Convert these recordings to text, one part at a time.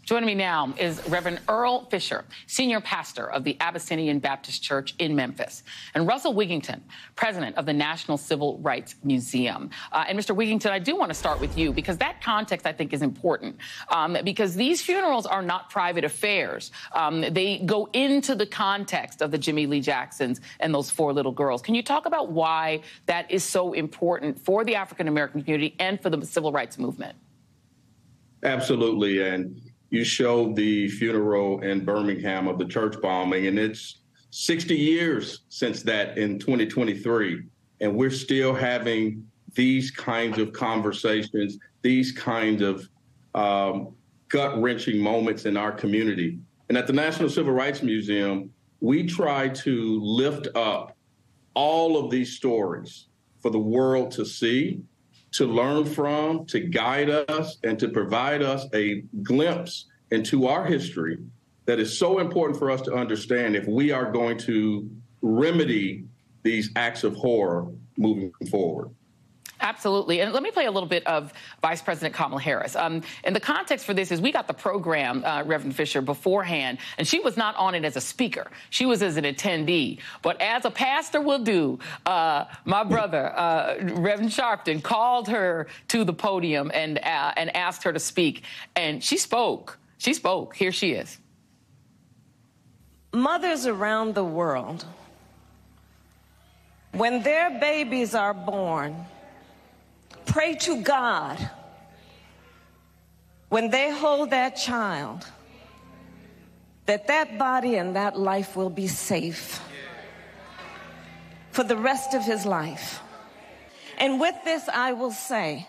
Joining me now is Reverend Earle Fisher, senior pastor of the Abyssinian Baptist Church in Memphis, and Russell Wigginton, president of the National Civil Rights Museum. And Mr. Wigginton, I do want to start with you because that context, I think, is important because these funerals are not private affairs. They go into the context of the Jimmy Lee Jacksons and those 4 little girls. Can you talk about why that is so important for the African-American community and for the civil rights movement? Absolutely. And you showed the funeral in Birmingham of the church bombing, and it's 60 years since that in 2023. And we're still having these kinds of conversations, these kinds of gut-wrenching moments in our community. And at the National Civil Rights Museum, we try to lift up all of these stories for the world to see, to learn from, to guide us, and to provide us a glimpse into our history that is so important for us to understand if we are going to remedy these acts of horror moving forward. Absolutely. And let me play a little bit of Vice President Kamala Harris. And the context for this is we got the program, Reverend Fisher, beforehand, and she was not on it as a speaker. She was as an attendee. But as a pastor will do, my brother, Reverend Sharpton, called her to the podium and asked her to speak. And she spoke. She spoke. Here she is. Mothers around the world, when their babies are born, pray to God when they hold that child that that body and that life will be safe for the rest of his life. And with this, I will say,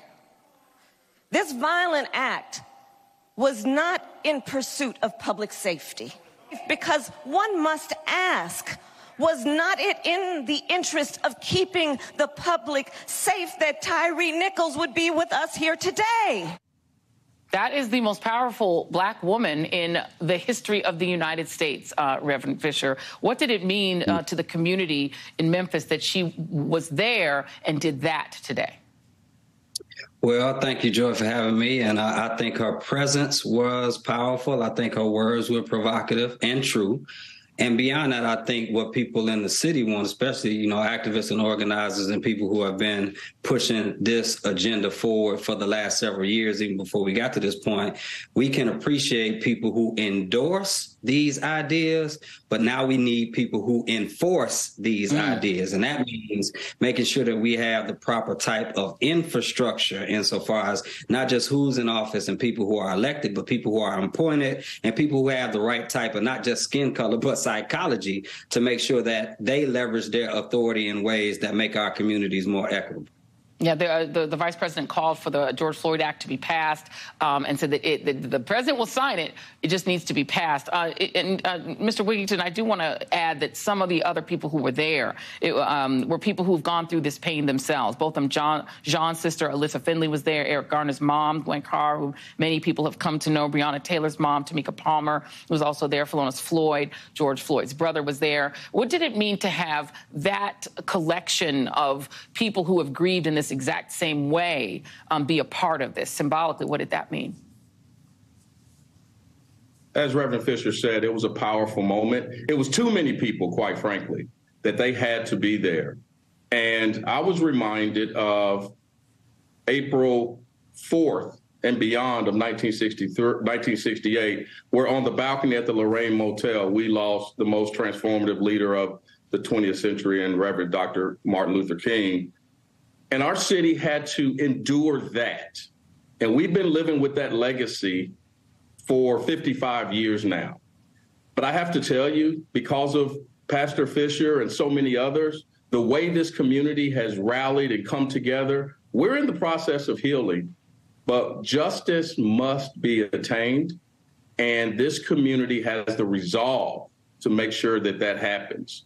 this violent act was not in pursuit of public safety, because one must ask, was not it in the interest of keeping the public safe that Tyre Nichols would be with us here today? That is the most powerful Black woman in the history of the United States, Reverend Fisher. What did it mean to the community in Memphis that she was there and did that today? Well, thank you, Joy, for having me. And I think her presence was powerful. I think her words were provocative and true. And beyond that, I think what people in the city want, especially, activists and organizers and people who have been pushing this agenda forward for the last several years, even before we got to this point, we can appreciate people who endorse these ideas, but now we need people who enforce these ideas. And that means making sure that we have the proper type of infrastructure insofar as not just who's in office and people who are elected, but people who are appointed and people who have the right type of not just skin color, but psychology to make sure that they leverage their authority in ways that make our communities more equitable. Yeah, the vice president called for the George Floyd Act to be passed and said that the president will sign it. It just needs to be passed. Mr. Wigginton, I do want to add that some of the other people who were there were people who've gone through this pain themselves. Both of them, John's sister, Alyssa Finley, was there. Eric Garner's mom, Gwen Carr, who many people have come to know. Breonna Taylor's mom, Tamika Palmer, was also there. Philonise Floyd, George Floyd's brother, was there. What did it mean to have that collection of people who have grieved in this exact same way be a part of this? Symbolically, what did that mean? As Reverend Fisher said, it was a powerful moment. It was too many people, quite frankly, that they had to be there. And I was reminded of April 4th and beyond of 1968, where on the balcony at the Lorraine Motel, we lost the most transformative leader of the 20th century and Reverend Dr. Martin Luther King. And our city had to endure that. And we've been living with that legacy for 55 years now. But I have to tell you, because of Pastor Fisher and so many others, the way this community has rallied and come together, we're in the process of healing, but justice must be attained. And this community has the resolve to make sure that that happens.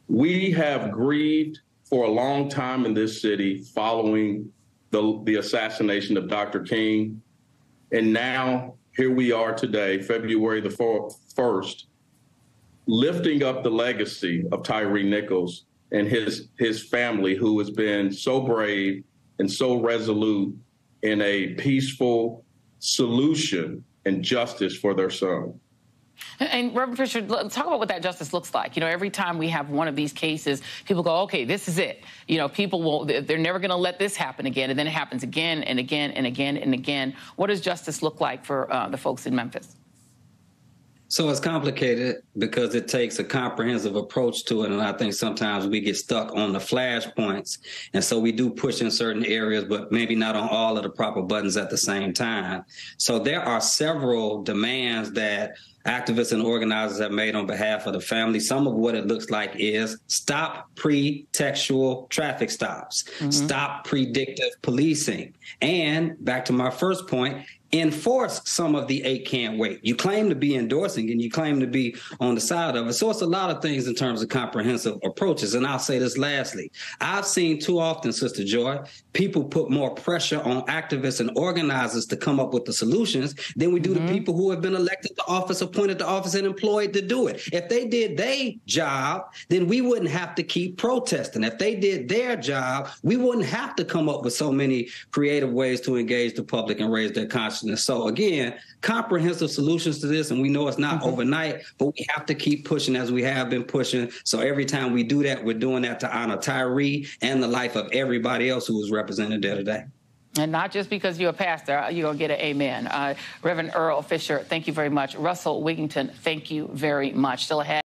We have grieved for a long time in this city following the assassination of Dr. King. And now here we are today, February the 1st, lifting up the legacy of Tyre Nichols and his family, who has been so brave and so resolute in a peaceful solution and justice for their son. And Reverend Fisher, let's talk about what that justice looks like. You know, every time we have one of these cases, people go, okay, this is it. You know, people will, they're never going to let this happen again. And then it happens again and again and again and again. What does justice look like for the folks in Memphis? So it's complicated because it takes a comprehensive approach to it. And I think sometimes we get stuck on the flashpoints. And so we do push in certain areas, but maybe not on all of the proper buttons at the same time. So there are several demands that activists and organizers have made on behalf of the family. Some of what it looks like is stop pretextual traffic stops, stop predictive policing. And back to my first point, enforce some of the 8 can't wait. You claim to be endorsing and you claim to be on the side of it. So it's a lot of things in terms of comprehensive approaches. And I'll say this lastly. I've seen too often, Sister Joy, people put more pressure on activists and organizers to come up with the solutions than we do to people who have been elected to office, appointed to office, and employed to do it. If they did their job, then we wouldn't have to keep protesting. If they did their job, we wouldn't have to come up with so many creative ways to engage the public and raise their consciousness. So again, comprehensive solutions to this, and we know it's not overnight, but we have to keep pushing as we have been pushing. So every time we do that, we're doing that to honor Tyre and the life of everybody else who was represented there today. And not just because you're a pastor, you're going to get an amen. Reverend Earle Fisher, thank you very much. Russell Wigginton, thank you very much. Still ahead.